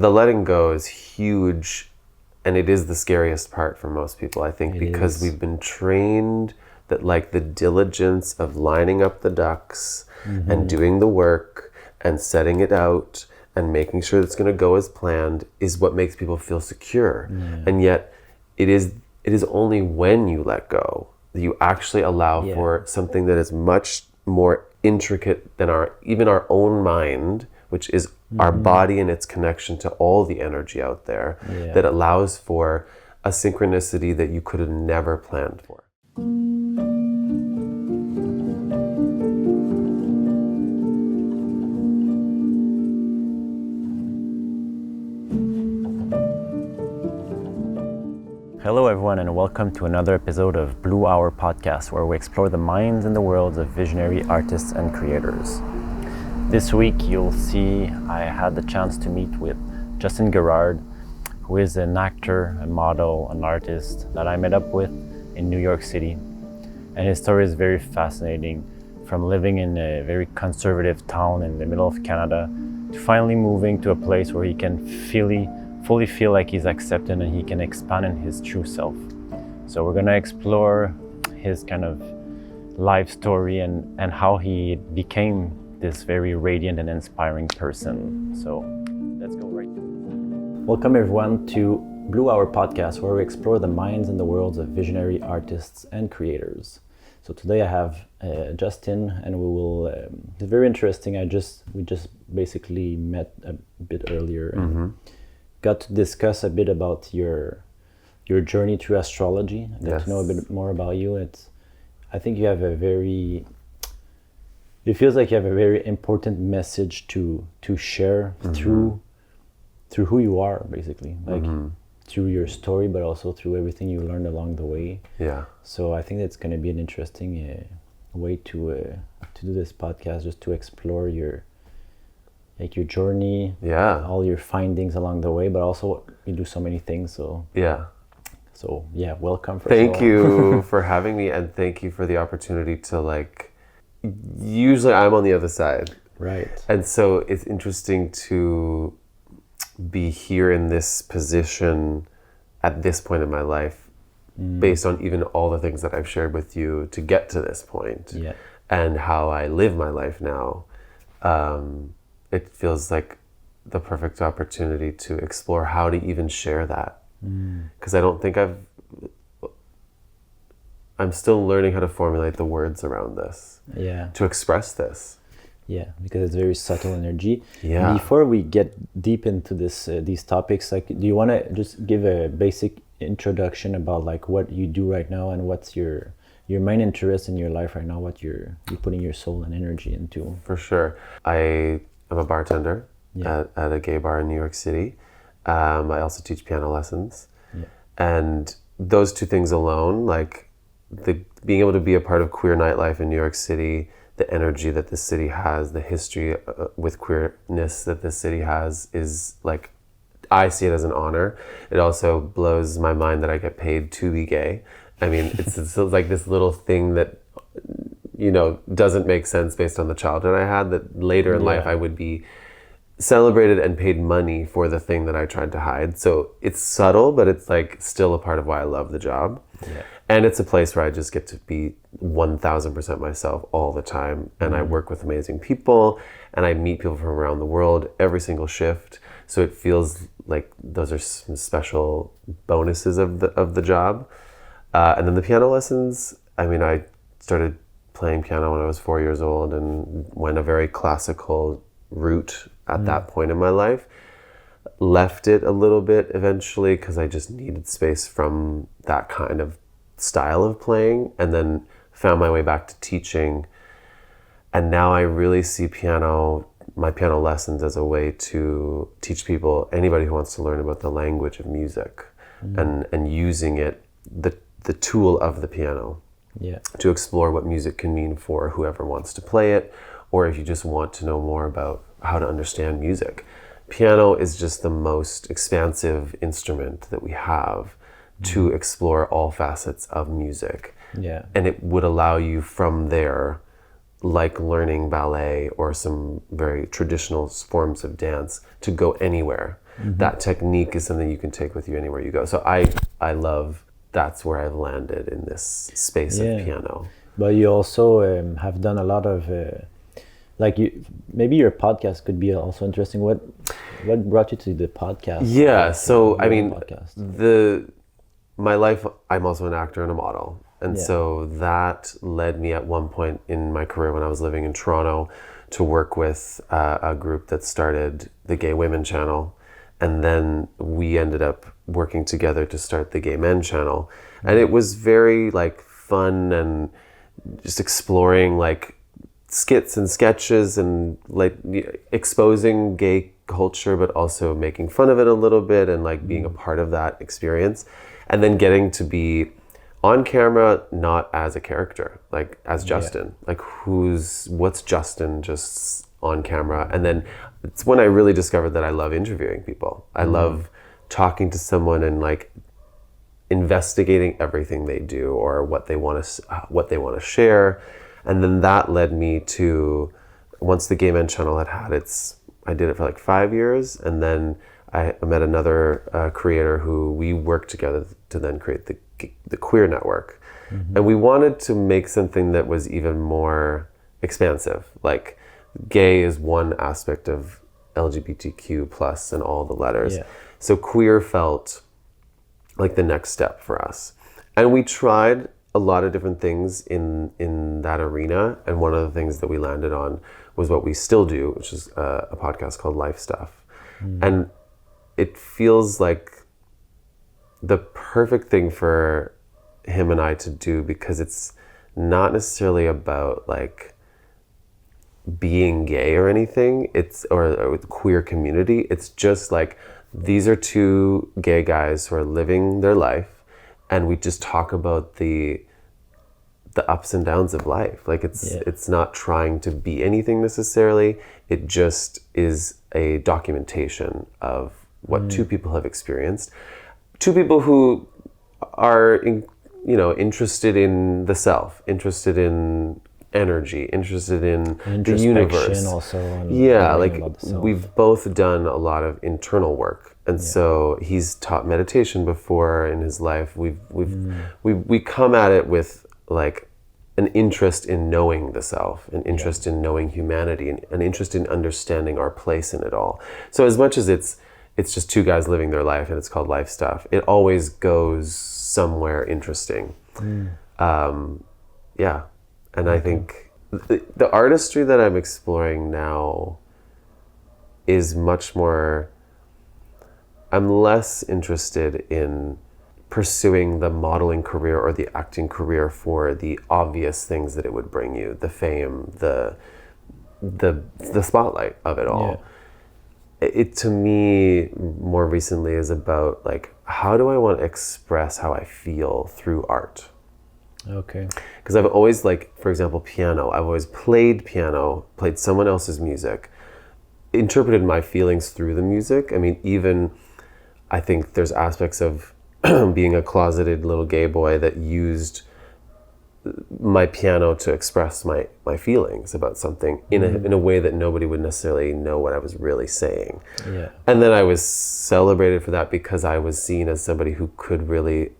the letting go is huge, and it is the scariest part for most people, I think, because we've been trained that like the diligence of lining up the ducks and doing the work and setting it out and making sure it's going to go as planned is what makes people feel secure. And yet it is only when you let go that you actually allow for something that is much more intricate than even our own mind, which is our body and its connection to all the energy out there, that allows for a synchronicity that you could have never planned for. Hello everyone, and welcome to another episode of Blue Hour Podcast, where we explore the minds and the worlds of visionary artists and creators. This week you'll see I had the chance to meet with Justin Gerhard, who is an actor, a model, an artist that I met up with in New York City. And his story is very fascinating, from living in a very conservative town in the middle of Canada to finally moving to a place where he can fully feel like he's accepted and he can expand in his true self. So we're gonna explore his kind of life story and how he became this very radiant and inspiring person. So let's go right there. Welcome everyone to Blue Hour Podcast, where we explore the minds and the worlds of visionary artists and creators. So today I have Justin, and we will. It's very interesting. We just basically met a bit earlier. And got to discuss a bit about your journey through astrology. I got to know a bit more about you. I think you have it feels like you have a very important message to share through who you are, basically, like through your story, but also through everything you learned along the way. Yeah. So I think that's going to be an interesting way to do this podcast, just to explore your journey, all your findings along the way, but also you do so many things. So welcome. Thank you for having me, and thank you for the opportunity to usually I'm on the other side. Right. And so it's interesting to be here in this position at this point in my life, based on even all the things that I've shared with you to get to this point, and how I live my life now. It feels like the perfect opportunity to explore how to even share that. Because I don't think I'm still learning how to formulate the words around this. Yeah. To express this. Yeah, because it's very subtle energy. Yeah. Before we get deep into these topics, do you want to just give a basic introduction about what you do right now and what's your main interest in your life right now, what you're putting your soul and energy into? For sure. I'm a bartender at a gay bar in New York City. I also teach piano lessons. Yeah. And those two things alone, being able to be a part of queer nightlife in New York City, the energy that this city has, the history with queerness that this city has is I see it as an honor. It also blows my mind that I get paid to be gay. I mean, it's like this little thing that doesn't make sense based on the childhood I had, that later in life I would be celebrated and paid money for the thing that I tried to hide. So it's subtle, but it's still a part of why I love the job. Yeah. And it's a place where I just get to be 1000% myself all the time. And I work with amazing people, and I meet people from around the world every single shift. So it feels like those are some special bonuses of the job. And then the piano lessons, I started playing piano when I was 4 years old and went a very classical route at that point in my life. Left it a little bit eventually because I just needed space from that kind of style of playing, and then found my way back to teaching. And now I really see my piano lessons as a way to teach people, anybody who wants to learn about the language of music and using it, the tool of the piano. Yeah. To explore what music can mean for whoever wants to play it, or if you just want to know more about how to understand music. Piano is just the most expansive instrument that we have to explore all facets of music. Yeah. And it would allow you from there, like learning ballet or some very traditional forms of dance, to go anywhere. that technique is something you can take with you anywhere you go. So I love, that's where I've landed in this space of piano. But you also have done a lot of maybe your podcast could be also interesting. What brought you to the podcast? Yeah, so I mean, podcast? My life, I'm also an actor and a model. And so that led me at one point in my career when I was living in Toronto to work with a group that started the Gay Women channel. And then we ended up working together to start the Gay Men channel. And it was very like fun and just exploring like skits and sketches and like exposing gay culture, but also making fun of it a little bit and like being a part of that experience. And then getting to be on camera, not as a character, like as Justin, like what's Justin just on camera. And then it's when I really discovered that I love interviewing people. I love talking to someone and like investigating everything they do or what they want to share. And then that led me to, once the Gay Men channel had I did it for like 5 years, and then I met another creator who we worked together to then create the Queer Network. And we wanted to make something that was even more expansive. Like gay is one aspect of LGBTQ plus and all the letters. Yeah. So queer felt like the next step for us. And we tried a lot of different things in that arena. And one of the things that we landed on was what we still do, which is a podcast called Life Stuff. And it feels like the perfect thing for him and I to do, because it's not necessarily about like being gay or anything, or the queer community. It's just like, these are two gay guys who are living their life, and we just talk about the ups and downs of life. Like it's not trying to be anything necessarily. It just is a documentation of what two people have experienced. Two people who are interested in the self, interested in energy, interested in the universe. Also, we've both done a lot of internal work, and so he's taught meditation before in his life. We come at it with like an interest in knowing the self, an interest in knowing humanity, and an interest in understanding our place in it all. So as much as it's just two guys living their life and it's called Life Stuff, it always goes somewhere interesting. And I think the artistry that I'm exploring now is much more, I'm less interested in pursuing the modeling career or the acting career for the obvious things that it would bring you, the fame, the spotlight of it all. It to me more recently is about like, how do I want to express how I feel through art? Okay. Because I've always, like, for example, piano. I've always played piano, played someone else's music, interpreted my feelings through the music. I mean, even I think there's aspects of being a closeted little gay boy that used my piano to express my feelings about something in a way that nobody would necessarily know what I was really saying. Yeah. And then I was celebrated for that because I was seen as somebody who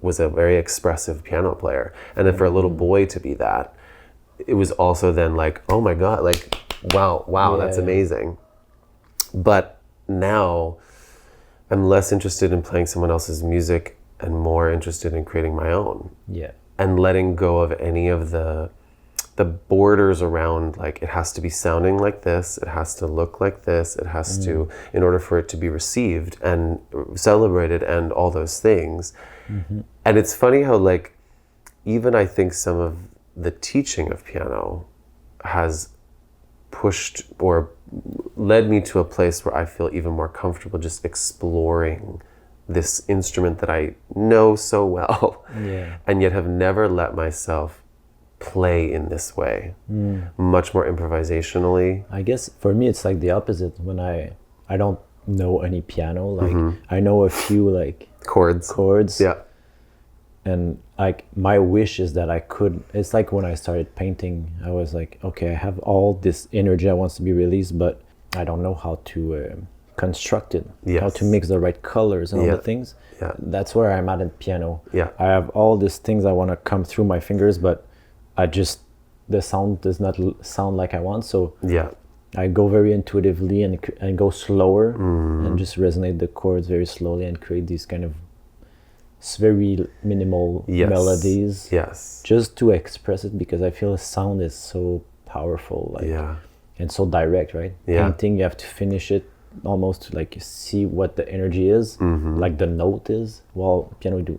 was a very expressive piano player. And then for a little boy to be that, it was also then like, oh my God, like, wow, that's amazing. But now I'm less interested in playing someone else's music and more interested in creating my own. Yeah. And letting go of any of the borders around, like, it has to be sounding like this, it has to look like this, it has to, in order for it to be received and celebrated and all those things. And it's funny how, like, even I think some of the teaching of piano has pushed or led me to a place where I feel even more comfortable just exploring this instrument that I know so well, and yet have never let myself play in this way, much more improvisationally. I guess for me it's like the opposite. When I don't know any piano, like I know a few like chords, and like my wish is that I could. It's like when I started painting, I was like, okay, I have all this energy that wants to be released, but I don't know how to construct it, Yes. how to mix the right colors and all Yeah. the things. Yeah. That's where I'm at in piano. Yeah. I have all these things I want to come through my fingers, but the sound does not sound like I want. So Yeah. I go very intuitively and go slower and just resonate the chords very slowly and create these kind of very minimal Yes. melodies. Yes. Just to express it, because I feel the sound is so powerful, like, Yeah. and so direct, right? Yeah. Painting, you have to finish it almost to like see what the energy is, like the note is. While piano we do,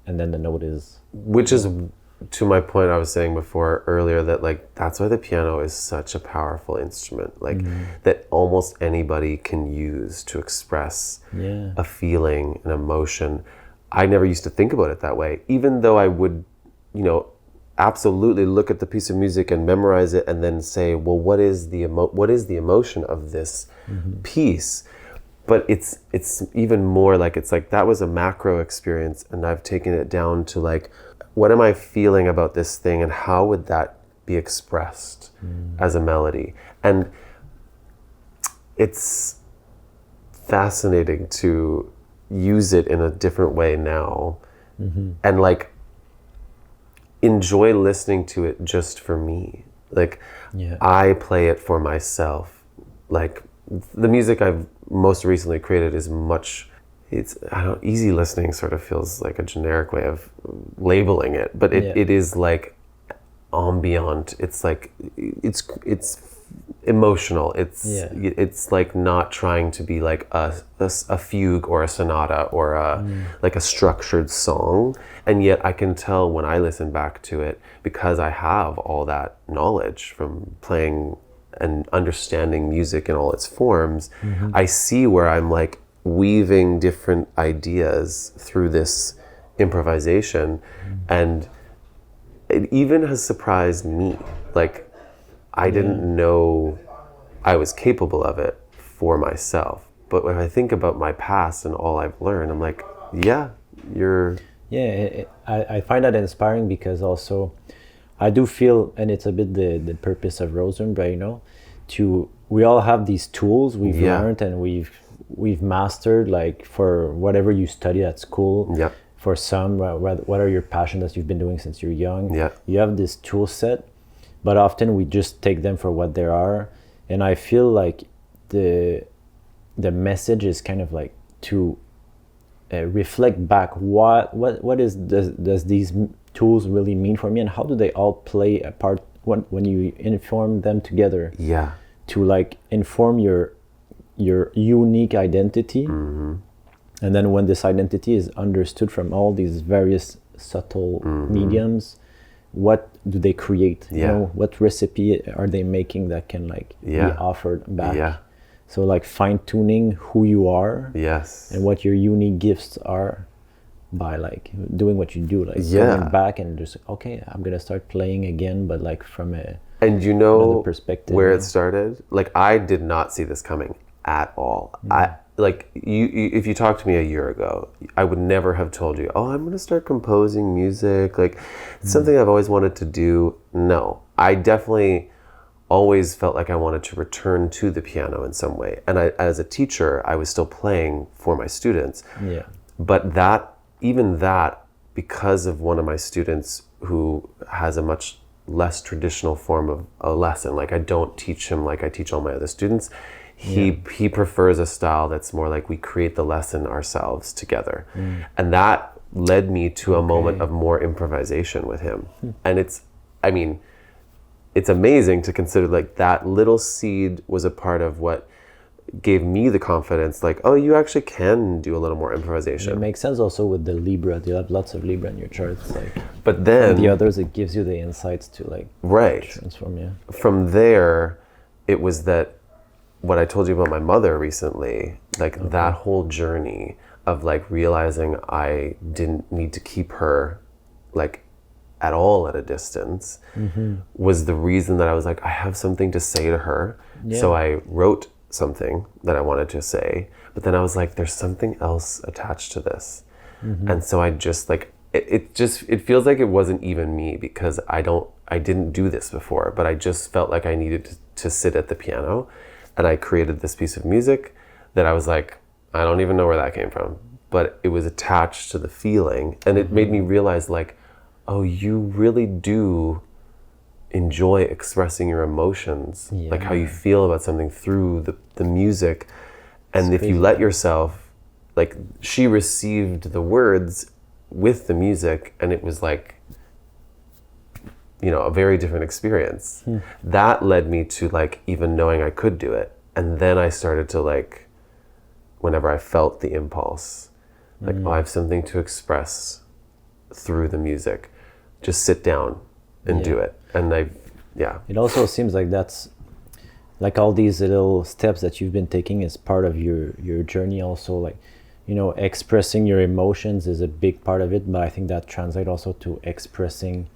and then the note is. Which is to my point I was saying before earlier, that like that's why the piano is such a powerful instrument, like that almost anybody can use to express a feeling, an emotion. I never used to think about it that way, even though I would, you know, absolutely look at the piece of music and memorize it and then say, well, what is the emotion of this piece? But it's even more like, it's like that was a macro experience, and I've taken it down to like, what am I feeling about this thing, and how would that be expressed as a melody? And it's fascinating to use it in a different way now, and like enjoy listening to it just for me. Like I play it for myself. Like the music I've most recently created is much, it's, I don't, easy listening sort of feels like a generic way of labeling it, but it is like ambient. It's like, it's emotional. It's like not trying to be like a fugue or a sonata or like a structured song. And yet I can tell when I listen back to it, because I have all that knowledge from playing and understanding music in all its forms, I see where I'm like weaving different ideas through this improvisation. And it even has surprised me. Like, I didn't know I was capable of it for myself. But when I think about my past and all I've learned, I'm like, I find that inspiring, because also I do feel, and it's a bit the purpose of Rosen, right? You know, we all have these tools we've learned and we've mastered, like for whatever you study at school. Yeah. For some, what are your passions that you've been doing since you're young? Yeah. You have this tool set, but often we just take them for what they are. And I feel like the message is kind of like to reflect back does these tools really mean for me, and how do they all play a part when you inform them together to like inform your unique identity. And then when this identity is understood from all these various subtle mediums, what do they create? You know, what recipe are they making that can like be offered back? So like fine-tuning who you are, and what your unique gifts are by like doing what you do, like going back and just, okay, I'm gonna start playing again, but like from another perspective. Where it started, like I did not see this coming at all. If you talked to me a year ago, I would never have told you, oh, I'm going to start composing music. Like, it's something I've always wanted to do. No, I definitely always felt like I wanted to return to the piano in some way. And as a teacher, I was still playing for my students. But even that, because of one of my students who has a much less traditional form of a lesson, like I don't teach him like I teach all my other students. He prefers a style that's more like we create the lesson ourselves together. And that led me to a moment of more improvisation with him. And it's amazing to consider like that little seed was a part of what gave me the confidence, like, oh, you actually can do a little more improvisation. It makes sense also with the Libra. You have lots of Libra in your charts, like, but then the others, it gives you the insights to like transform. From there, it was that what I told you about my mother recently, like that whole journey of like realizing I didn't need to keep her like at all at a distance was the reason that I was like, I have something to say to her. So I wrote something that I wanted to say, but then I was like, there's something else attached to this. And so I just like, it feels like it wasn't even me, because I didn't do this before, but I just felt like I needed to sit at the piano. And I created this piece of music that I was like, I don't even know where that came from, but it was attached to the feeling, and it made me realize like, oh, you really do enjoy expressing your emotions, like how you feel about something through the music. And if you let yourself, like, she received the words with the music, and it was like, you know, a very different experience. That led me to like even knowing I could do it. And then I started to like, whenever I felt the impulse, like, oh, I have something to express through the music, just sit down and do it. And it also seems like that's like all these little steps that you've been taking is part of your journey also, like, you know, expressing your emotions is a big part of it, but I think that translates also to expressing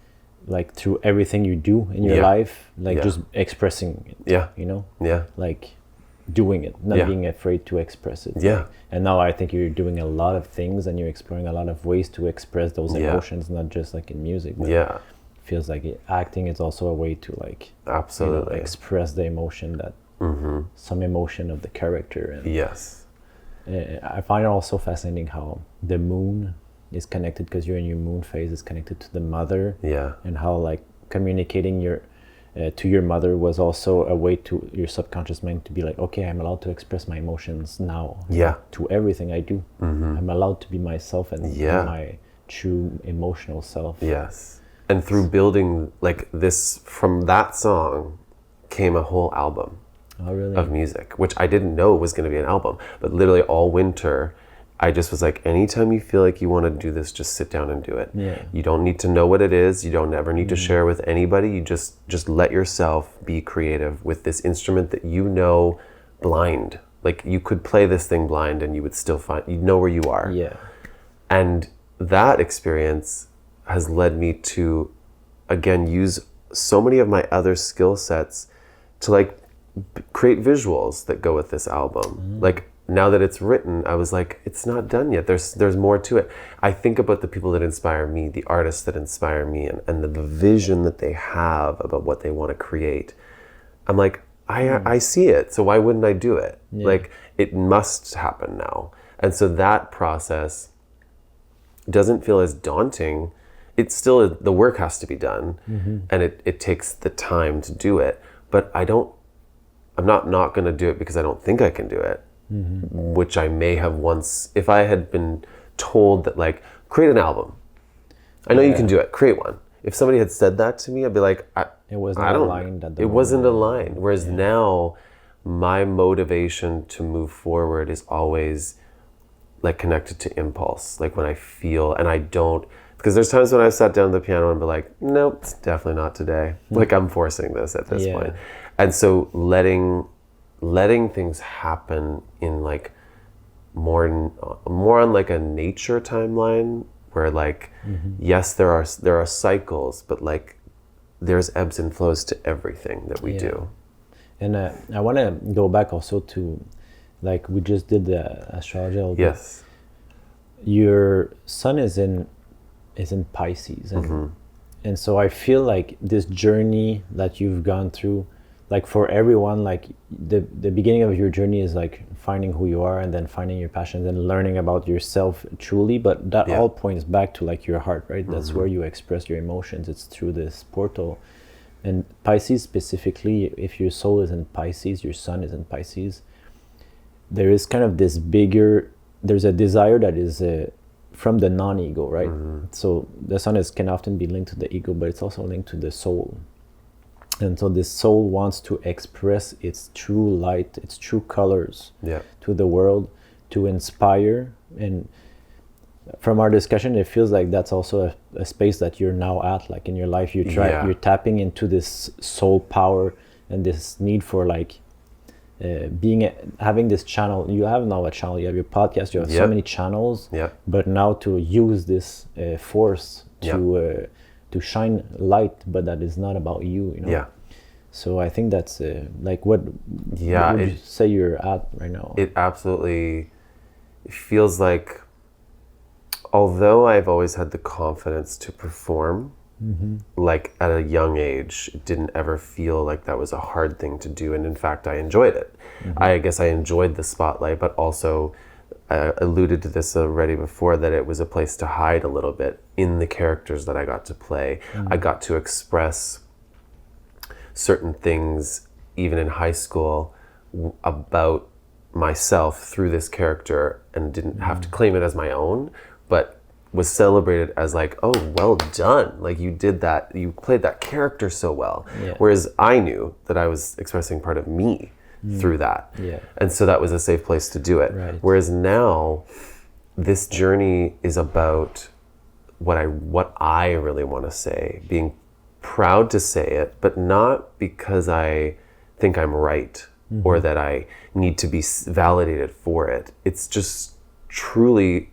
like through everything you do in your life, like just expressing it, you know, like doing it, not being afraid to express it. Like, and now I think you're doing a lot of things and you're exploring a lot of ways to express those emotions, not just like in music, but feels like acting is also a way to like absolutely, you know, express the emotion that some emotion of the character. And I find it also fascinating how the moon is connected, because you're in your moon phase, is connected to the mother, and how like communicating your to your mother was also a way to your subconscious mind to be like, okay, I'm allowed to express my emotions now to everything I do. I'm allowed to be myself and my true emotional self. And through building like this, from that song came a whole album of music, which I didn't know was going to be an album. But literally all winter, I just was like, anytime you feel like you want to do this, just sit down and do it. You don't need to know what it is. You don't ever need to share with anybody. You just let yourself be creative with this instrument that you know blind. Like, you could play this thing blind and you would still you'd know where you are. And that experience has led me to, again, use so many of my other skill sets to like create visuals that go with this album. Like, now that it's written, I was like, it's not done yet. There's more to it. I think about the people that inspire me, the artists that inspire me, and the vision that they have about what they want to create. I'm like, I see it, so why wouldn't I do it? Like, it must happen now. And so that process doesn't feel as daunting. It's still, the work has to be done, and it takes the time to do it. But I'm not going to do it because I don't think I can do it, which I may have once, if I had been told that like, create an album. I know you can do it, create one. If somebody had said that to me, I'd be like, it wasn't aligned. It wasn't aligned. Whereas now, my motivation to move forward is always like connected to impulse. Like when I feel, and I don't, because there's times when I've sat down at the piano and be like, nope, it's definitely not today. Like, I'm forcing this at this point. And so letting things happen in like more on like a nature timeline, where like, yes, there are cycles, but like there's ebbs and flows to everything that we do. And I want to go back also to, like, we just did the astrology a little bit. Your sun is in Pisces, and so I feel like this journey that you've gone through, like for everyone, like the beginning of your journey is like finding who you are, and then finding your passions and learning about yourself truly, but that all points back to like your heart, right? That's where you express your emotions. It's through this portal. And Pisces specifically, if your soul is in Pisces, your sun is in Pisces, there is kind of this there's a desire that is from the non-ego, right? So the sun can often be linked to the ego, but it's also linked to the soul. And so this soul wants to express its true light, its true colors to the world, to inspire. And from our discussion, it feels like that's also a space that you're now at, like in your life. You're tapping into this soul power and this need for like having this channel. You have now a channel, you have your podcast, you have so many channels, but now to use this force to shine light, but that is not about you, you know? So I think that's like what would you say you're at right now? It absolutely feels like, although I've always had the confidence to perform like at a young age. It didn't ever feel like that was a hard thing to do, and in fact I enjoyed it. I guess I enjoyed the spotlight, but also alluded to this already before, that it was a place to hide a little bit in the characters that I got to play. I got to express certain things even in high school about myself through this character, and didn't have to claim it as my own, but was celebrated as like, oh, well done, like you did that, you played that character so well. Whereas I knew that I was expressing part of me through that, and so that was a safe place to do it. Whereas now this journey is about what I really want to say, being proud to say it, but not because I think I'm right or that I need to be validated for it. It's just truly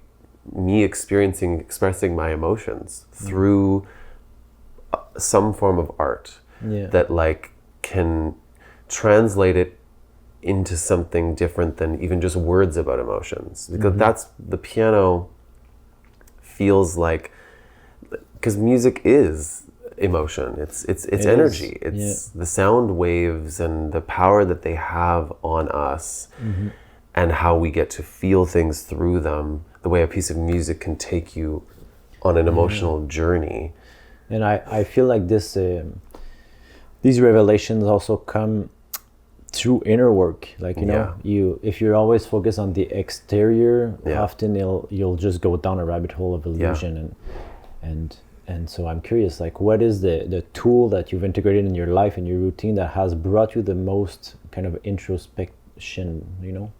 me expressing my emotions through some form of art that like can translate it into something different than even just words about emotions, because that's the piano feels like, because music is emotion, it's energy, it's the sound waves and the power that they have on us, and how we get to feel things through them, the way a piece of music can take you on an emotional journey. And I feel like this these revelations also come through inner work, like if you're always focused on the exterior, often you'll just go down a rabbit hole of illusion. And so I'm curious, like, what is the tool that you've integrated in your life and your routine that has brought you the most kind of introspection,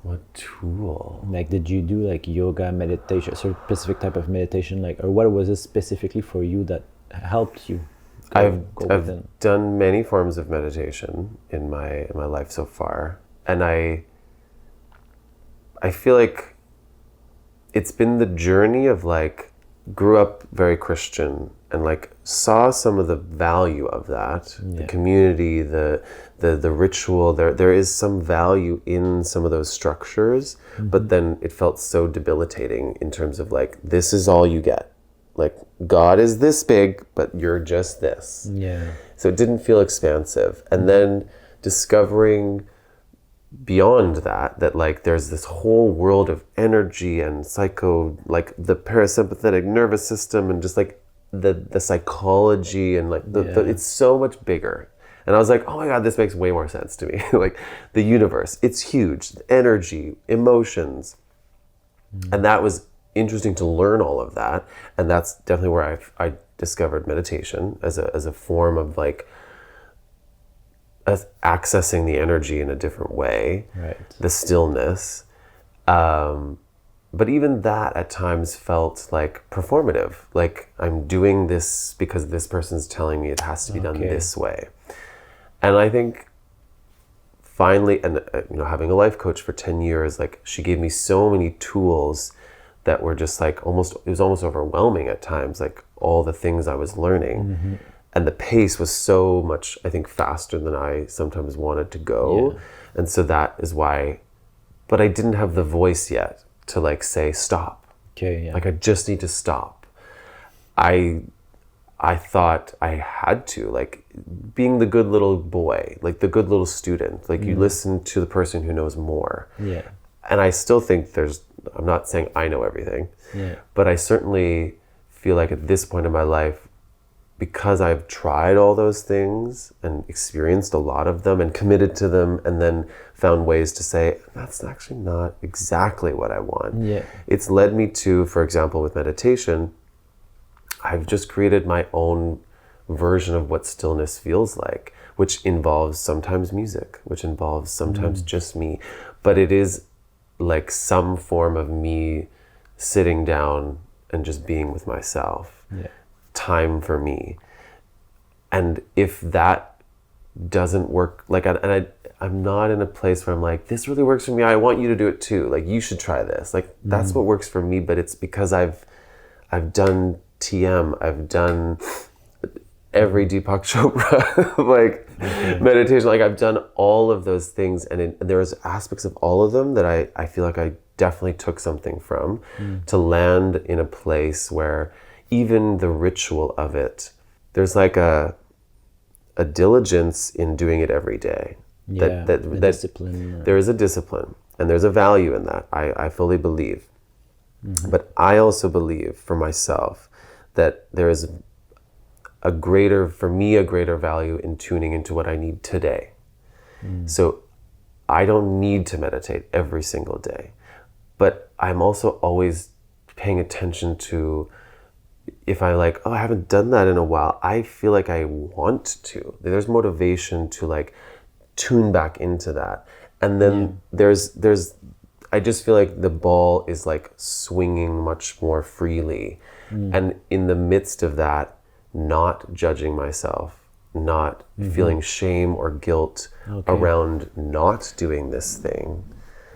What tool? Like, did you do like yoga, meditation, a sort of specific type of meditation, like, or what was it specifically for you that helped you? I've done many forms of meditation in my life so far, and I feel like it's been the journey of like, grew up very Christian and like saw some of the value of that, the community, the ritual. There is some value in some of those structures, but then it felt so debilitating in terms of like, this is all you get. Like, God is this big, but you're just this. So it didn't feel expansive. And then discovering beyond that like there's this whole world of energy and like the parasympathetic nervous system, and just like the psychology, and like it's so much bigger. And I was like, oh my God, this makes way more sense to me. Like the universe, it's huge, energy, emotions. And that was interesting to learn all of that. And that's definitely where I discovered meditation as a form of like, as accessing the energy in a different way, the stillness. But even that at times felt like performative. Like, I'm doing this because this person's telling me it has to be done this way. And I think finally, and having a life coach for 10 years, like, she gave me so many tools that were just like it was almost overwhelming at times, like all the things I was learning. And the pace was so much, I think, faster than I sometimes wanted to go. And so that is why, but I didn't have the voice yet to like say, stop. Like, I just need to stop. I thought I had to, like, being the good little boy, like the good little student, like you listen to the person who knows more. And I still think I'm not saying I know everything, but I certainly feel like at this point in my life, because I've tried all those things and experienced a lot of them and committed to them, and then found ways to say, that's actually not exactly what I want. It's led me to, for example, with meditation, I've just created my own version of what stillness feels like, which involves sometimes music, which involves sometimes just me. But it is like some form of me sitting down and just being with myself. Time for me. And if that doesn't work, like, I'm not in a place where I'm like, this really works for me, I want you to do it too, like, you should try this, like, that's what works for me. But it's because I've done TM, I've done every Deepak Chopra like meditation, like I've done all of those things, and there's aspects of all of them that I feel like I definitely took something from to land in a place where even the ritual of it, there's like a diligence in doing it every day. That discipline. There is a discipline and there's a value in that. I fully believe. Mm-hmm. But I also believe for myself that there is a greater value in tuning into what I need today. So I don't need to meditate every single day, but I'm also always paying attention to if I like, I haven't done that in a while, I feel like I want to. There's motivation to like tune back into that. And then there's I just feel like the ball is like swinging much more freely. And in the midst of that, not judging myself, not feeling shame or guilt around not doing this thing,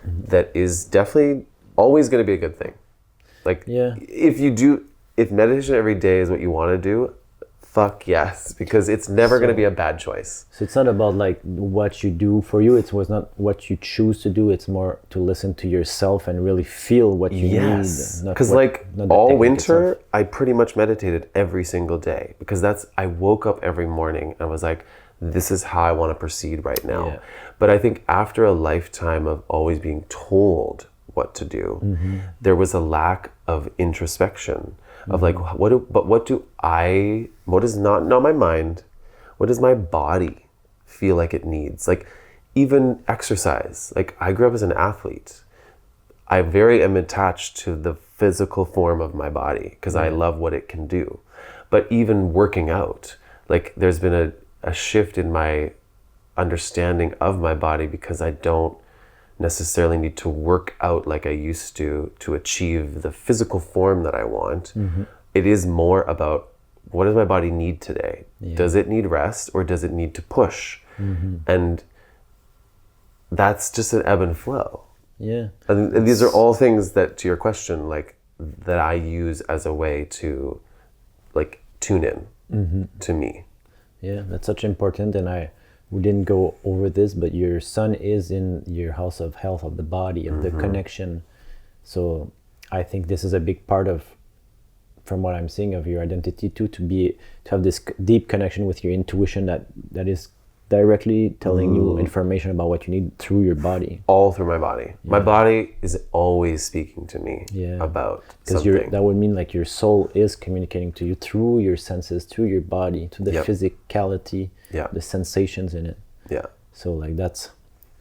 that is definitely always going to be a good thing. Like, if meditation every day is what you want to do, fuck yes, because it's never going to be a bad choice. So it's not about like what you do for you. It was not what you choose to do. It's more to listen to yourself and really feel what you need. Because like all winter, itself. I pretty much meditated every single day because I woke up every morning and was like, this is how I want to proceed right now. Yeah. But I think after a lifetime of always being told what to do, there was a lack of introspection. Of like, what is not my mind, what does my body feel like it needs? Like even exercise, like I grew up as an athlete. I very am attached to the physical form of my body because I love what it can do. But even working out, like there's been a shift in my understanding of my body because I don't necessarily need to work out like I used to achieve the physical form that I want. It is more about what does my body need today? Does it need rest or does it need to push? And that's just an ebb and flow. And these are all things that, to your question, like that I use as a way to like tune in to me. That's such important. And we didn't go over this, but your son is in your house of health of the body and the connection. So I think this is a big part of, from what I'm seeing, of your identity too, to have this deep connection with your intuition that is directly telling you information about what you need through your body. All through my body. My body is always speaking to me about something. Because that would mean like your soul is communicating to you through your senses, through your body, to the physicality, the sensations in it. So like that's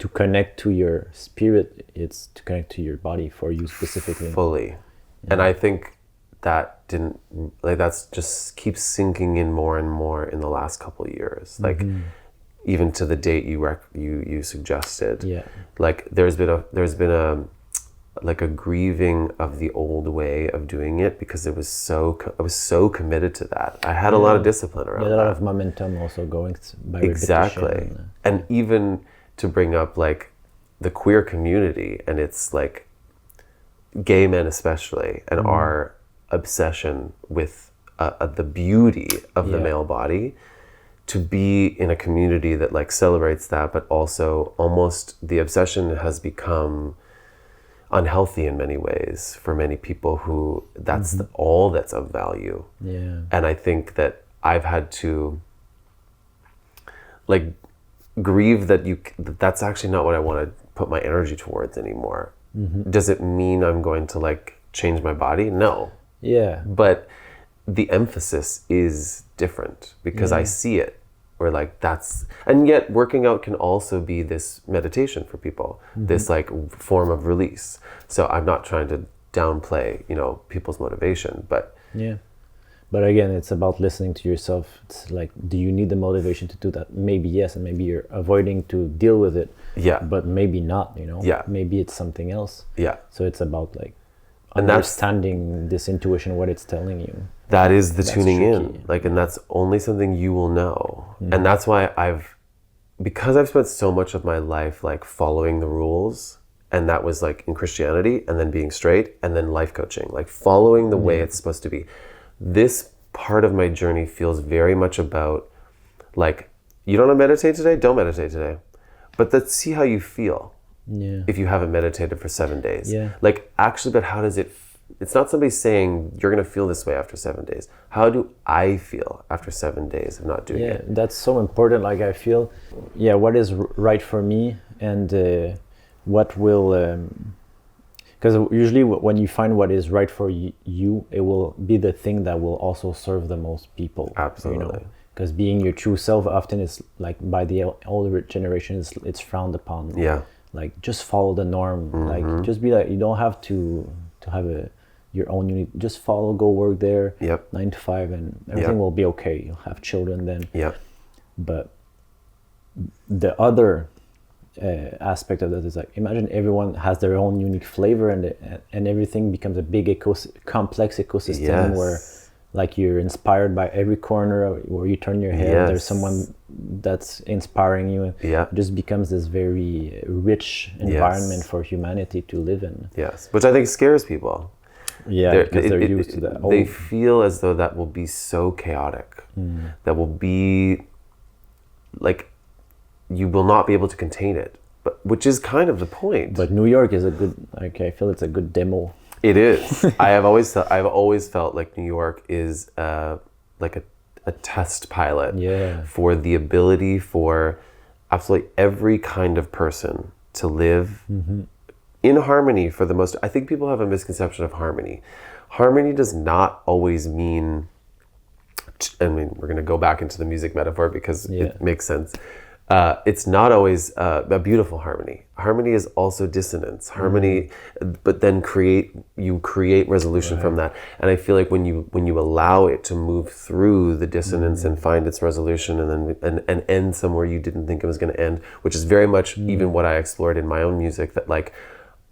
to connect to your spirit, it's to connect to your body for you specifically. Fully. And I think that's just keeps sinking in more and more in the last couple of years. Like even to the date you suggested, like there's been a like a grieving of the old way of doing it because I was so committed to that. I had a lot of discipline around that. A lot of momentum also going by exactly repetition. And even to bring up like the queer community and it's like gay men especially and our obsession with the beauty of the male body, to be in a community that like celebrates that, but also almost the obsession has become unhealthy in many ways for many people who that's all that's of value. And I think that I've had to like grieve that's actually not what I want to put my energy towards anymore. Does it mean I'm going to like change my body? No. But the emphasis is different because I see it. Or like and yet working out can also be this meditation for people, this like form of release. So I'm not trying to downplay, people's motivation, but but again, it's about listening to yourself. It's like, do you need the motivation to do that? Maybe yes, and maybe you're avoiding to deal with it. But maybe not, maybe it's something else. So it's about like understanding this intuition, what it's telling you. That is the tuning in, like, and that's only something you will know. And that's why because I've spent so much of my life like following the rules, and that was like in Christianity and then being straight and then life coaching, like following the way it's supposed to be. This part of my journey feels very much about like, you don't want to meditate today? Don't meditate today. But let's see how you feel if you haven't meditated for 7 days. Like actually, but how does it it's not somebody saying you're going to feel this way after 7 days. How do I feel after 7 days of not doing it? Yeah, that's so important. Like I feel, what is right for me, and what will, because usually when you find what is right for you, it will be the thing that will also serve the most people. Absolutely. Because being your true self often is like, by the older generations, it's frowned upon. Yeah. Like just follow the norm. Like just be like, you don't have to have your own unique. Just follow, go work there. 9 to 5, and everything will be okay. You'll have children then. Yeah. But the other aspect of that is like, imagine everyone has their own unique flavor, and everything becomes a big complex ecosystem where like you're inspired by every corner where you turn your head. There's someone that's inspiring you. It just becomes this very rich environment for humanity to live in. Yes, which I think scares people. Yeah, because they're used to that. They feel as though that will be so chaotic. That will be like, you will not be able to contain it, but which is kind of the point. But New York is a good, like, I feel it's a good demo. It is. I've always felt like New York is like a test pilot for the ability for absolutely every kind of person to live in harmony for the most. I think people have a misconception of harmony. Harmony does not always mean, I mean, we're going to go back into the music metaphor because it makes sense. It's not always a beautiful harmony. Harmony is also dissonance. Harmony, but then you create resolution from that. And I feel like when you allow it to move through the dissonance and find its resolution, and then and end somewhere you didn't think it was going to end, which is very much even what I explored in my own music. That like,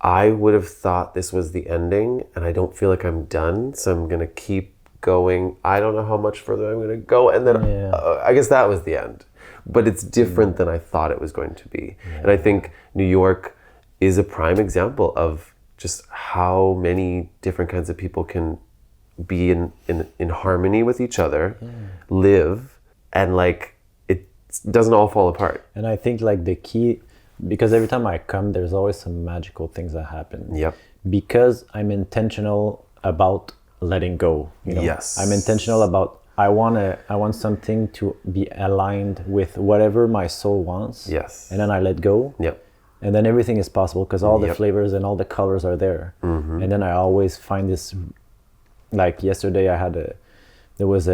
I would have thought this was the ending, and I don't feel like I'm done, so I'm going to keep going. I don't know how much further I'm going to go, and then I guess that was the end. But it's different than I thought it was going to be. And I think New York is a prime example of just how many different kinds of people can be in harmony with each other, live, and like, it doesn't all fall apart. And I think like the key, because every time I come, there's always some magical things that happen. Because I'm intentional about letting go. I'm intentional about, I want something to be aligned with whatever my soul wants. And then I let go. And then everything is possible, because all the flavors and all the colors are there. And then I always find this, like yesterday there was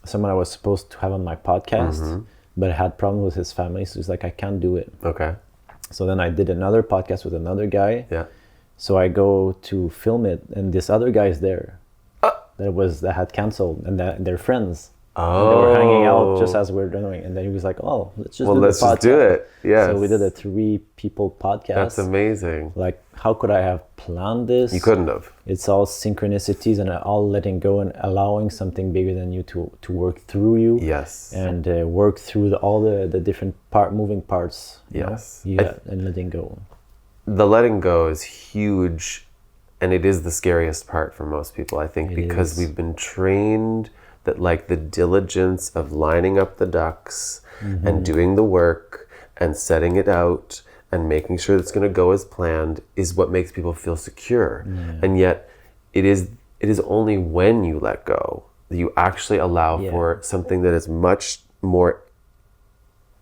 someone I was supposed to have on my podcast, but I had problems with his family. So he's like, I can't do it. So then I did another podcast with another guy. So I go to film it, and this other guy is there. That had canceled, and they're friends. They were hanging out just as we're doing, and then he was like, "Oh, let's just do it." So we did a 3-people podcast. That's amazing. Like, how could I have planned this? You couldn't have. It's all synchronicities and all letting go and allowing something bigger than you to work through you. And work through all the different moving parts. And letting go. The letting go is huge. And it is the scariest part for most people, I think, because we've been trained that like the diligence of lining up the ducks and doing the work and setting it out and making sure it's going to go as planned is what makes people feel secure. And yet it is only when you let go that you actually allow for something that is much more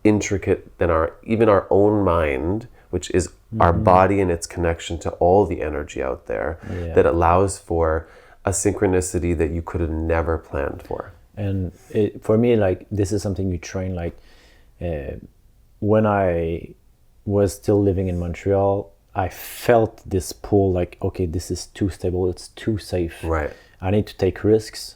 intricate than even our own mind, which is our body and its connection to all the energy out there, that allows for a synchronicity that you could have never planned for. And for me, like, this is something you train. Like, when I was still living in Montreal, I felt this pull, like, okay, this is too stable, it's too safe. I need to take risks.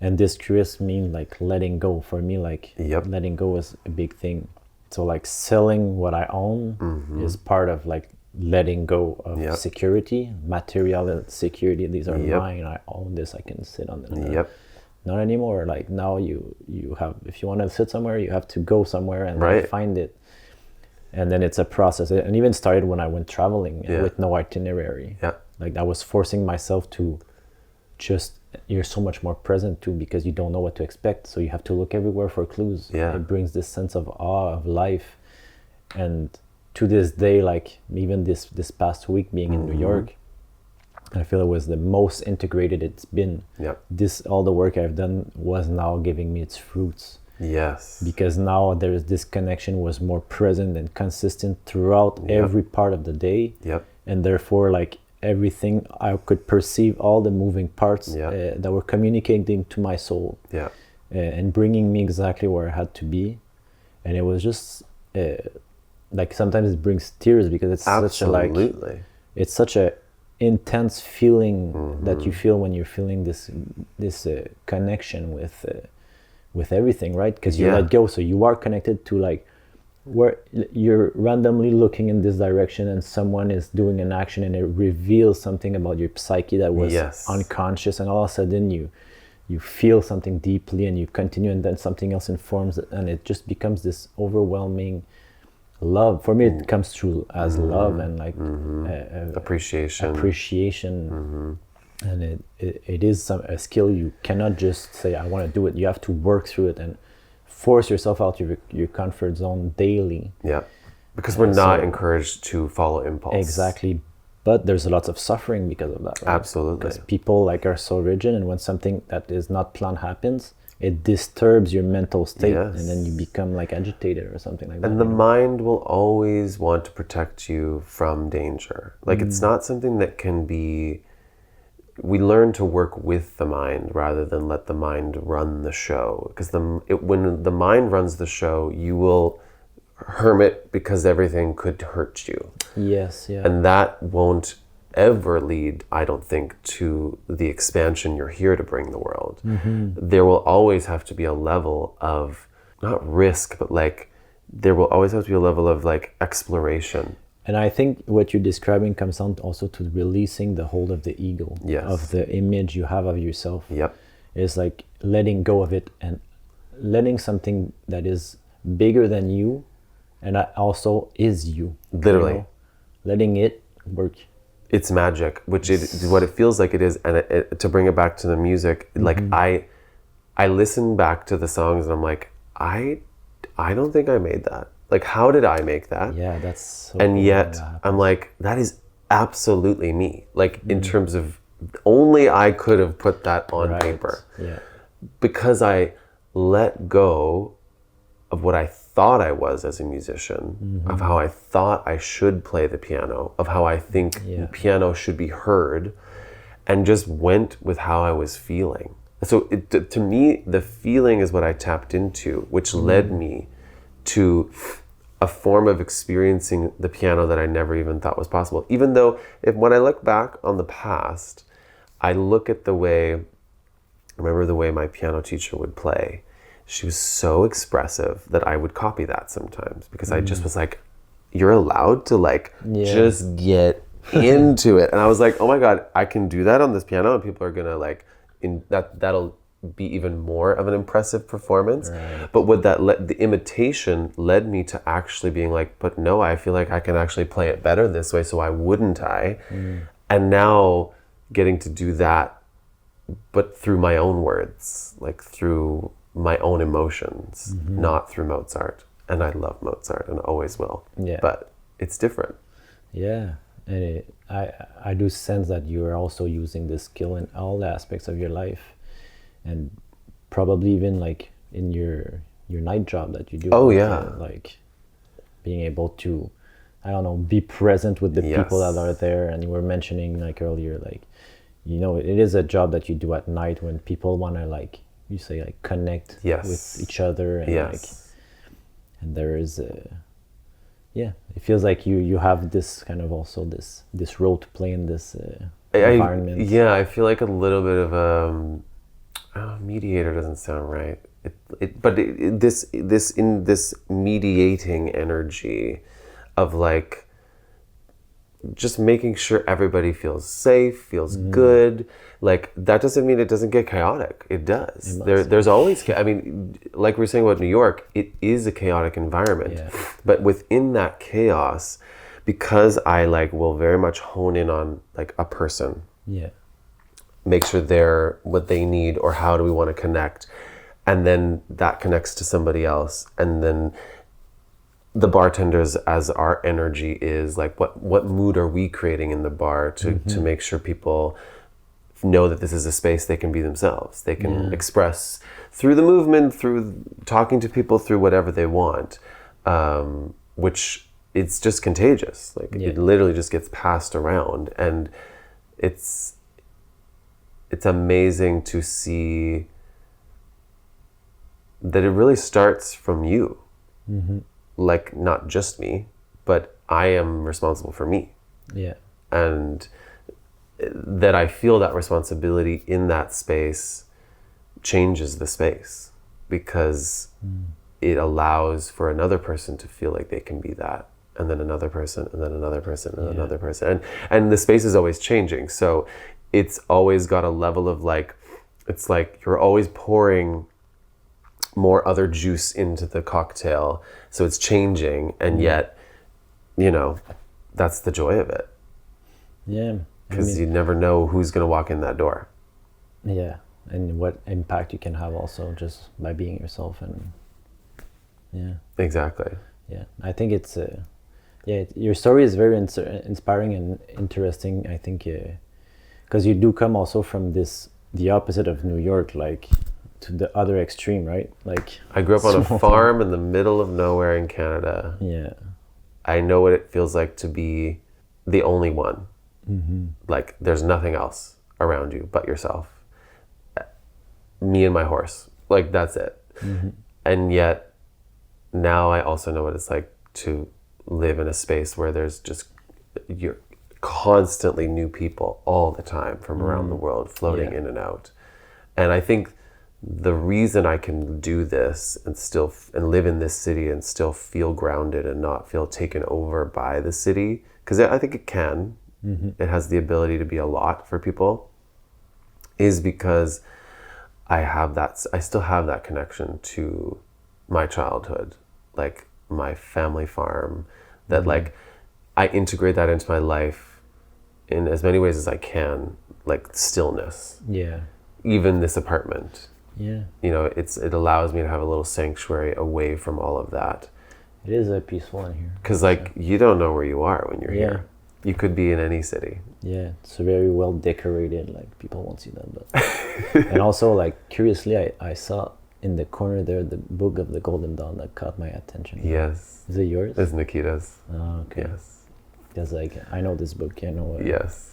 And this risk means like letting go. For me, like letting go is a big thing. So like selling what I own is part of like letting go of security, material security. These are mine. I own this. I can sit on them. Not anymore. Like now you have, if you want to sit somewhere, you have to go somewhere and find it. And then it's a process. And even started when I went traveling with no itinerary. Like I was forcing myself to just, you're so much more present too, because you don't know what to expect, so you have to look everywhere for clues. It brings this sense of awe of life. And to this day, like even this past week being in New York, I feel it was the most integrated it's been. All the work I've done was now giving me its fruits. Yes. Because now this connection was more present and consistent throughout every part of the day. And therefore, like, everything I could perceive, all the moving parts that were communicating to my soul. And bringing me exactly where I had to be. And it was just like, sometimes it brings tears because it's such a intense feeling that you feel when you're feeling this connection with everything, right? Because you let go, so you are connected to, like, where you're randomly looking in this direction and someone is doing an action and it reveals something about your psyche that was unconscious, and all of a sudden you feel something deeply and you continue, and then something else informs it, and it just becomes this overwhelming love. For me, it comes through as love and, like, appreciation. And it is a skill. You cannot just say, I want to do it. You have to work through it and force yourself out of your comfort zone daily. Because we're not encouraged to follow impulse. Exactly. But there's lots of suffering because of that, right? Absolutely. Because people, like, are so rigid, and when something that is not planned happens, it disturbs your mental state, and then you become, like, agitated or something like that. And the mind will always want to protect you from danger. Like, it's not something that can be... We learn to work with the mind rather than let the mind run the show. Because when the mind runs the show, you will hermit because everything could hurt you. And that won't ever lead, I don't think, to the expansion you're here to bring the world. There will always have to be a level of, not risk, but, like, there will always have to be a level of, like, exploration. And I think what you're describing comes down also to releasing the hold of the ego, of the image you have of yourself. It's like letting go of it and letting something that is bigger than you and that also is you. Literally. You know? Letting it work. It's magic, which is what it feels like it is. And to bring it back to the music, like, I listen back to the songs and I'm like, I don't think I made that. Like, how did I make that? That's so and cool. Yet I'm like, that is absolutely me. Like, in terms of, only I could have put that on paper. Because I let go of what I thought I was as a musician, of how I thought I should play the piano, of how I think piano should be heard, and just went with how I was feeling. So to me, the feeling is what I tapped into, which led me to a form of experiencing the piano that I never even thought was possible. Even though, when I look back on the past, I look at I remember the way my piano teacher would play. She was so expressive that I would copy that sometimes, because I just was like, you're allowed to, like, just get into it. And I was like, oh my God, I can do that on this piano, and people are gonna, like, that'll be even more of an impressive performance. But what the imitation led me to actually being like, but no, I feel like I can actually play it better this way, so why wouldn't I? And now getting to do that, but through my own words, like through my own emotions, not through Mozart. And I love Mozart and always will. But it's different. And I do sense that you are also using this skill in all aspects of your life, and probably even, like, in your night job that you do. Like, being able to, I don't know, be present with the people that are there. And you were mentioning, like, earlier, like, you know, it is a job that you do at night when people want to, like, you say, like, connect with each other, and like, and there is it feels like you have this kind of also this role to play in this environment. I feel like a little bit of mediator doesn't sound right. This mediating energy of, like, just making sure everybody feels safe, feels good. Like, that doesn't mean it doesn't get chaotic. It does. There's always, I mean, like we were saying about New York, it is a chaotic environment. But within that chaos, because I, like, will very much hone in on, like, a person. Make sure they're what they need, or how do we want to connect. And then that connects to somebody else. And then the bartenders as our energy is, like what mood are we creating in the bar to make sure people know that this is a space they can be themselves. They can express through the movement, through talking to people, through whatever they want, which it's just contagious. Like it literally just gets passed around, and it's amazing to see that it really starts from you. Like not just me, but I am responsible for me. Yeah. And that I feel that responsibility in that space changes the space, because it allows for another person to feel like they can be that, and then another person, and then another person, and another person. And the space is always changing. So it's always got a level of like, it's like you're always pouring more other juice into the cocktail. So it's changing, and yet, you know, that's the joy of it. Yeah. Because you never know who's going to walk in that door. Yeah. And what impact you can have also just by being yourself. And yeah. Exactly. Yeah. I think it's, your story is very inspiring and interesting. I think, because you do come also from the opposite of New York, like to the other extreme, right? Like I grew up on a farm in the middle of nowhere in Canada. Yeah. I know what it feels like to be the only one. Like there's nothing else around you but yourself. Me and my horse. Like that's it. And yet now I also know what it's like to live in a space where there's just, you're constantly new people all the time from around the world floating in and out. And I think the reason I can do this and still and live in this city and still feel grounded and not feel taken over by the city, because I think it can, it has the ability to be a lot for people, is because I still have that connection to my childhood, like my family farm, that like I integrate that into my life in as many ways as I can, like stillness. Yeah. Even this apartment. Yeah. You know, it allows me to have a little sanctuary away from all of that. It is peaceful in here. Because like you don't know where you are when you're here. You could be in any city. Yeah, it's very well decorated. Like people won't see that, but and also like curiously, I saw in the corner there the book of the Golden Dawn that caught my attention. Yes. Is it yours? It's Nikita's. Oh, okay. Yes. Because like I know this book, I know. Yes.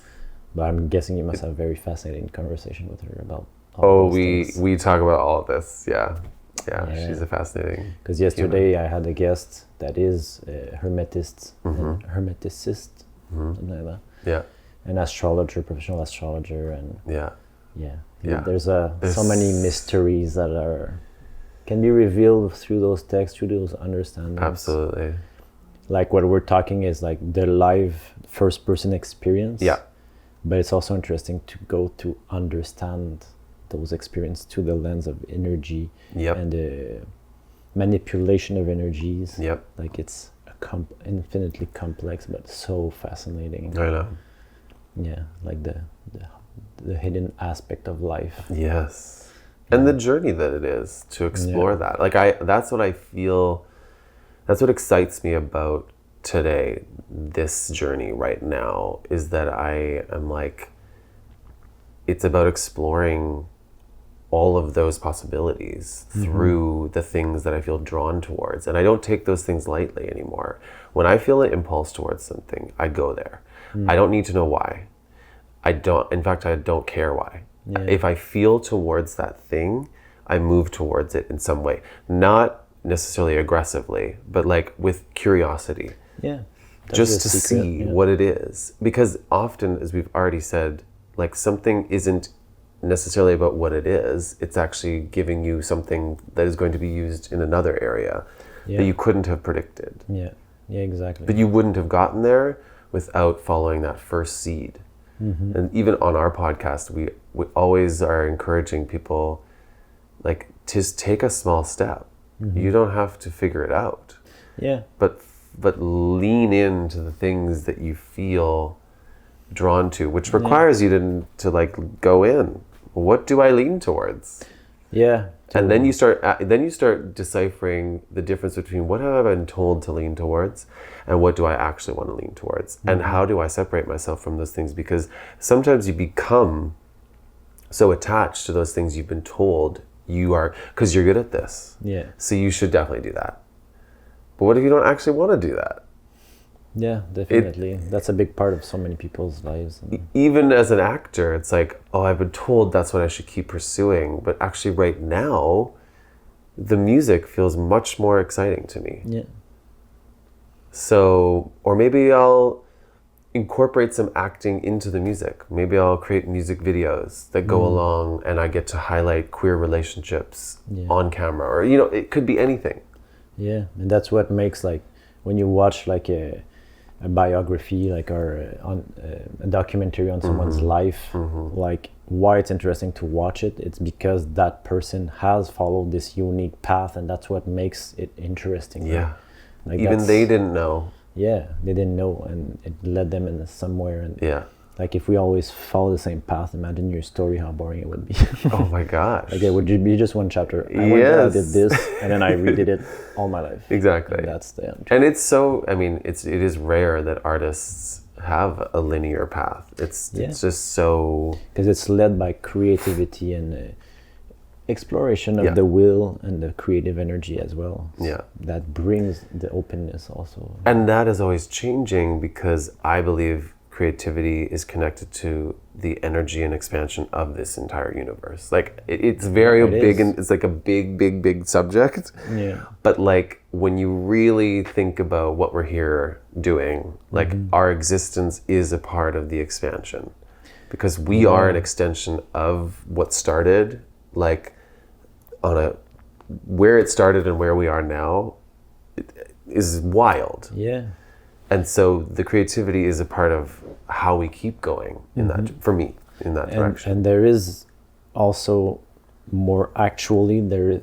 But I'm guessing you must have a very fascinating conversation with her about. All those we talk about all of this. Yeah. She's a fascinating. Because yesterday I had a guest that is a hermetist, hermeticist, something like that. Yeah. An astrologer, professional astrologer, and yeah. There's so many mysteries that can be revealed through those texts, through those understandings. Absolutely. Like what we're talking is like the live first-person experience. Yeah. But it's also interesting to go to understand those experiences through the lens of energy and the manipulation of energies. Yep. Like it's infinitely complex, but so fascinating. I know. Yeah, like the hidden aspect of life. Yes. And the journey that it is to explore that. Like that's what I feel, that's what excites me about today, this journey right now, is that I am like, it's about exploring all of those possibilities through the things that I feel drawn towards. And I don't take those things lightly anymore. When I feel an impulse towards something, I go there. I don't need to know why. In fact, I don't care why. Yeah. If I feel towards that thing, I move towards it in some way. Not necessarily aggressively, but like with curiosity. Yeah. Just to see what it is. Because often, as we've already said, like something isn't necessarily about what it is. It's actually giving you something that is going to be used in another area that you couldn't have predicted. Yeah, exactly. But you wouldn't have gotten there without following that first seed. And even on our podcast, we always are encouraging people, like, just take a small step. You don't have to figure it out. Yeah. But lean into the things that you feel drawn to, which requires you to like go in. What do I lean towards? Yeah. And then you start deciphering the difference between what have I been told to lean towards and what do I actually want to lean towards, and how do I separate myself from those things, because sometimes you become so attached to those things you've been told you are, because you're good at this. Yeah. So you should definitely do that. But what if you don't actually want to do that? Yeah, definitely. That's a big part of so many people's lives. Even as an actor, it's like, oh, I've been told that's what I should keep pursuing. But actually right now, the music feels much more exciting to me. Yeah. So, or maybe I'll incorporate some acting into the music. Maybe I'll create music videos that go along and I get to highlight queer relationships on camera, or, you know, it could be anything. Yeah, and that's what makes, like, when you watch like a biography, like, or a documentary on someone's life, like, why it's interesting to watch it, it's because that person has followed this unique path, and that's what makes it interesting. Yeah. Like, even they didn't know. Yeah, they didn't know, and it led them in somewhere. And yeah, like, if we always follow the same path, imagine your story, how boring it would be. Oh my gosh. Like, it would be just one chapter. I went there, I did this, and then I redid it all my life. Exactly. And that's the end. And it's so, I mean, it is rare that artists have a linear path. It's just so... Because it's led by creativity and exploration of the will and the creative energy as well. Yeah. That brings the openness also. And that is always changing, because I believe creativity is connected to the energy and expansion of this entire universe. Like, it's very big, and it's like a big subject. Yeah. But like, when you really think about what we're here doing, like, our existence is a part of the expansion, because we are an extension of what started, like, where it started and where we are now is wild. Yeah. And so the creativity is a part of how we keep going in that, for me, in that direction. And there is also more, actually,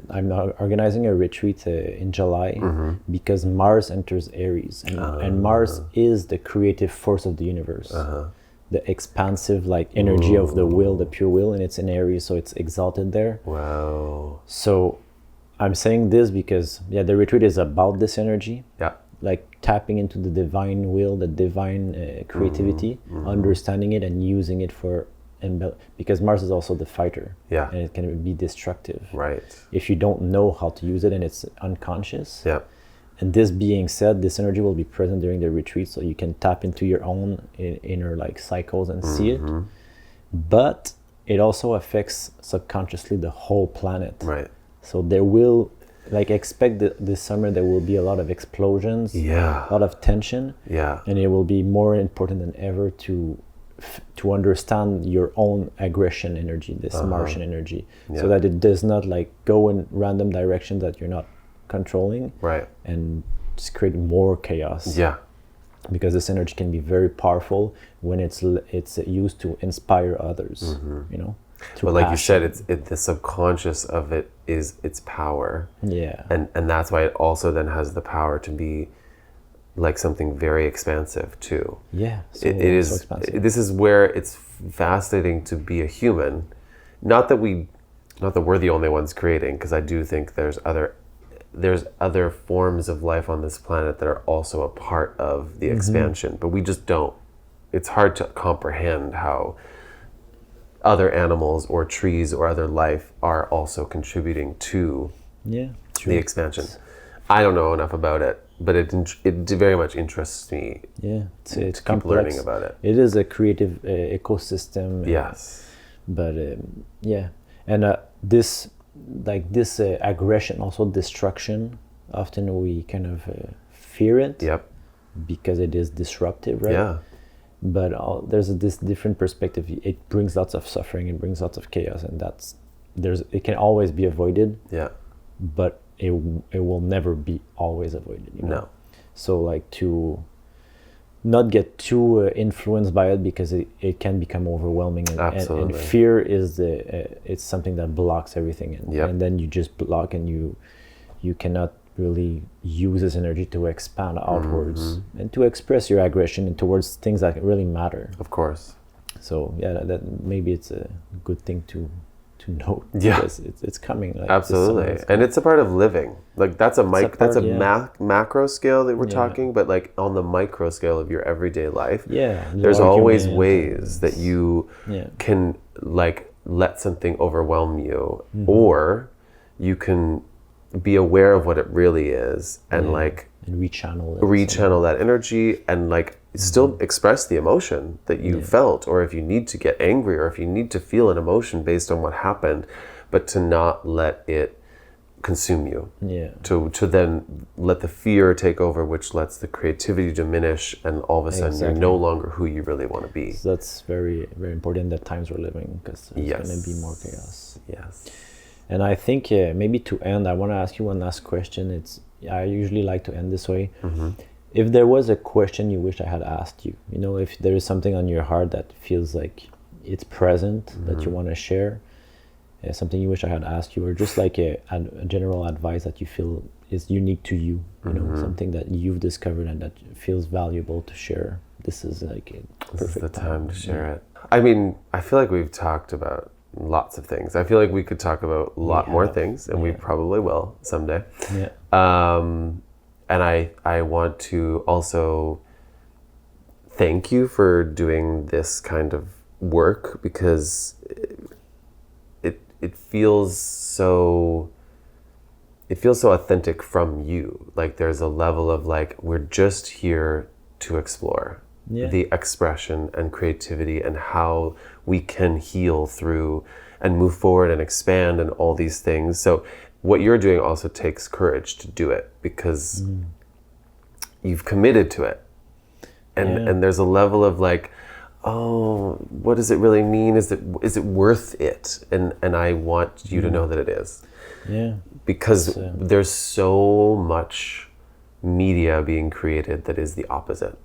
I'm organizing a retreat in July, because Mars enters Aries, and Mars is the creative force of the universe. The expansive, like, energy of the will, the pure will, and it's in Aries, so it's exalted there. Wow. So I'm saying this because, the retreat is about this energy. Yeah. Like, tapping into the divine will, the divine creativity, understanding it and using it for because Mars is also the fighter. Yeah. And it can be destructive. Right. If you don't know how to use it and it's unconscious. Yeah. And this being said, this energy will be present during the retreat, so you can tap into your own inner, like, cycles and see it. But it also affects subconsciously the whole planet. Right. So there will, like, expect this summer there will be a lot of explosions, Yeah. a lot of tension. Yeah. And it will be more important than ever to understand your own aggression energy, this Martian energy, so that it does not, like, go in random directions that you're not controlling, Right. and just create more chaos. Yeah. Because this energy can be very powerful when it's used to inspire others. You know. But like you said, the subconscious of it is its power. Yeah. And that's why it also then has the power to be like something very expansive too. Yeah. So, it is. So expansive. This is where it's fascinating to be a human. Not that we're the only ones creating, because I do think there's other forms of life on this planet that are also a part of the expansion, but we just don't. It's hard to comprehend how other animals or trees or other life are also contributing to the expansion. I don't know enough about it, but it very much interests me. Yeah, it's keep complex. learning about it. It is a creative ecosystem. Yes. But and this aggression, also destruction, often we kind of fear it. Yep. Because it is disruptive, right? Yeah. But there's this different perspective. It brings lots of suffering, it brings lots of chaos, and it can always be avoided. Yeah. But it will never be always avoided. You know? No. So, like, to not get too influenced by it, because it can become overwhelming, and fear is it's something that blocks everything, and then you just block, and you cannot really use this energy to expand outwards and to express your aggression towards things that really matter. Of course. So that maybe it's a good thing to to note. Yeah. Because it's coming. Like, absolutely. And it's a part of living. Like that's a yeah. macro scale that we're Yeah. talking, but like on the micro scale of your everyday life, Yeah, there's always ways and that you yeah. can like let something overwhelm you, Mm-hmm. or you can be aware of what it really is and like and rechannel that energy and like still express the emotion that you felt, or if you need to get angry or if you need to feel an emotion based on what happened, but to not let it consume you. Yeah. To then let the fear take over, which lets the creativity diminish, and all of a sudden you're no longer who you really want to be. So that's very, very important in the times we're living, because there's going to be more chaos. Yes. And I think maybe to end, I want to ask you one last question. I usually like to end this way. Mm-hmm. If there was a question you wish I had asked you, if there is something on your heart that feels like it's present, that you want to share, something you wish I had asked you, or just like a general advice that you feel is unique to you, something that you've discovered and that feels valuable to share. This is like a perfect This is the time to share it. I mean, I feel like we've talked about lots of things. I feel like we could talk about a lot more things, and we probably will someday. Yeah. And I want to also thank you for doing this kind of work, because it feels so authentic from you. Like there's a level of like, we're just here to explore the expression and creativity and how we can heal through and move forward and expand and all these things. So what you're doing also takes courage to do it, because you've committed to it. And there's a level of like, oh, what does it really mean? Is it worth it? And I want you to know that it is. Yeah. Because there's so much media being created that is the opposite.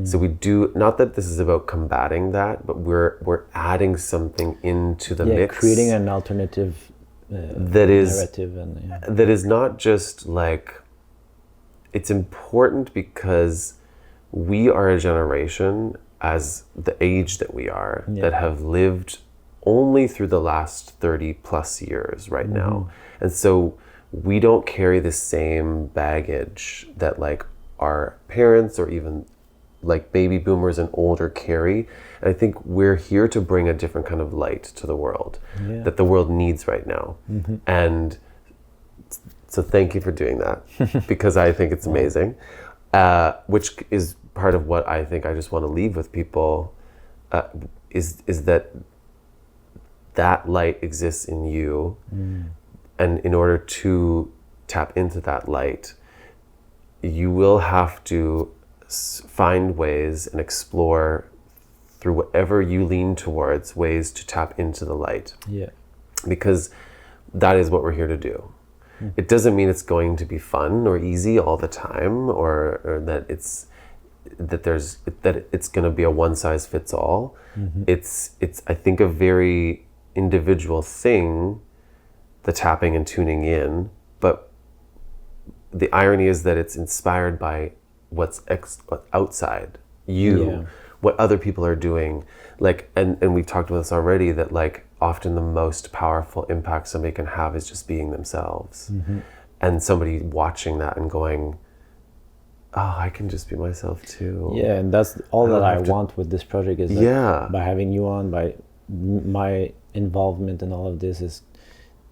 So we do, not that this is about combating that, but we're adding something into the mix. Creating an alternative narrative. That is not just like, it's important because we are a generation, as the age that we are, that have lived only through the last 30 plus years right now. And so we don't carry the same baggage that like our parents or even like baby boomers and older carry. And I think we're here to bring a different kind of light to the world that the world needs right now. And so thank you for doing that, because I think it's amazing, which is part of what I think I just want to leave with people, is that light exists in you. And in order to tap into that light, you will have to find ways and explore through whatever you lean towards, ways to tap into the light. Because that is what we're here to do. It doesn't mean it's going to be fun or easy all the time, or that it's going to be a one size fits all. It's I think a very individual thing, the tapping and tuning in, but the irony is that it's inspired by what's outside you, what other people are doing. Like, and we've talked about this already, that like often the most powerful impact somebody can have is just being themselves. And somebody watching that and going, oh, I can just be myself too. Yeah, and that's all that I want with this project, is that by having you on, by my involvement in all of this, is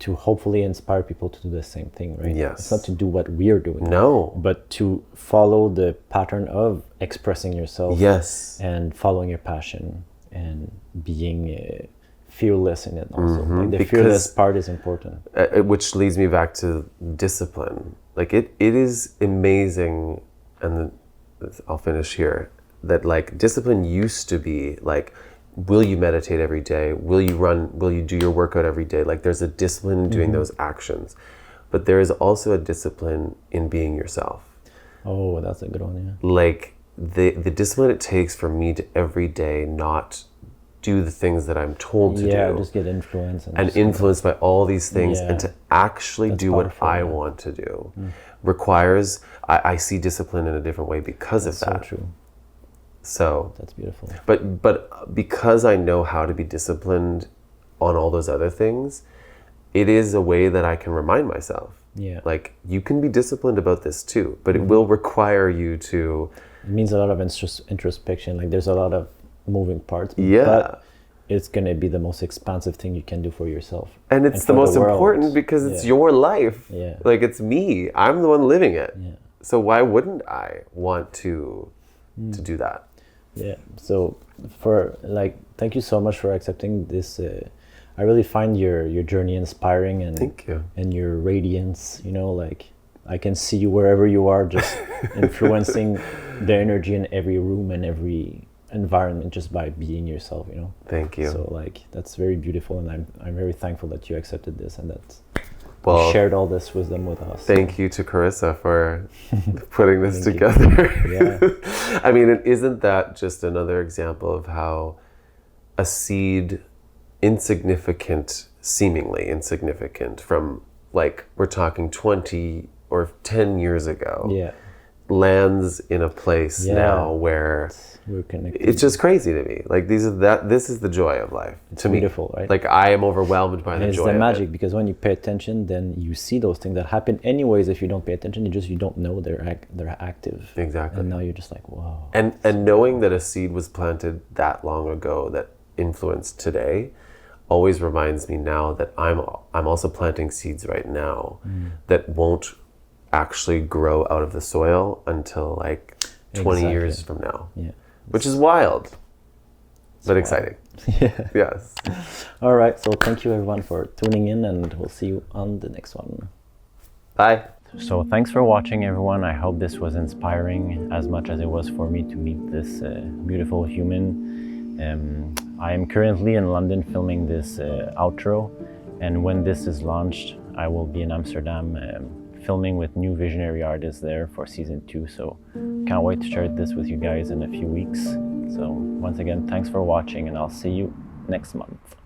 to hopefully inspire people to do the same thing, right? It's not to do what we're doing. No. But to follow the pattern of expressing yourself. And following your passion and being fearless in it also. Like the fearless part is important. Which leads me back to discipline. Like it is amazing, and I'll finish here, that like discipline used to be like, will you meditate every day? Will you run? Will you do your workout every day? Like there's a discipline in doing those actions. But there is also a discipline in being yourself. Oh, that's a good one, Like the discipline it takes for me to every day not do the things that I'm told to do. Yeah, just get influenced. And influenced by all these things, and to actually do what I want to do requires, I see discipline in a different way because of that. So true. So that's beautiful. But because I know how to be disciplined, on all those other things, it is a way that I can remind myself. Yeah. Like, you can be disciplined about this too, but it will require you to... It means a lot of introspection. Like, there's a lot of moving parts. Yeah. But it's going to be the most expansive thing you can do for yourself. And it's the most important because it's your life. Yeah. Like, it's me. I'm the one living it. Yeah. So why wouldn't I want to do that? Yeah. So thank you so much for accepting this. I really find your journey inspiring, and thank you. And your radiance, like I can see you wherever you are, just influencing the energy in every room and every environment just by being yourself, Thank you. So that's very beautiful, and I'm very thankful that you accepted this and that you shared all this wisdom with us. Thank you to Carissa for putting this together. Yeah. I mean, isn't that just another example of how a seed, seemingly insignificant from, like, we're talking 20 or 10 years ago, lands in a place now where we're connected. It's just crazy to me. Like, this is the joy of life. It's to beautiful, me. right? Like, I am overwhelmed by the joy. It's the magic, because when you pay attention, then you see those things that happen anyways. If you don't pay attention, you don't know they're active. Exactly. And now you're just like, whoa. And knowing that a seed was planted that long ago that influenced today always reminds me now that I'm also planting seeds right now that won't actually grow out of the soil until like 20 years from now. Yeah. Which is wild, but exciting. Yeah. Yes. All right. So thank you everyone for tuning in, and we'll see you on the next one. Bye. So thanks for watching, everyone. I hope this was inspiring as much as it was for me to meet this beautiful human. I am currently in London filming this outro, and when this is launched, I will be in Amsterdam filming with new visionary artists there for season 2. So can't wait to share this with you guys in a few weeks. So once again, thanks for watching, and I'll see you next month.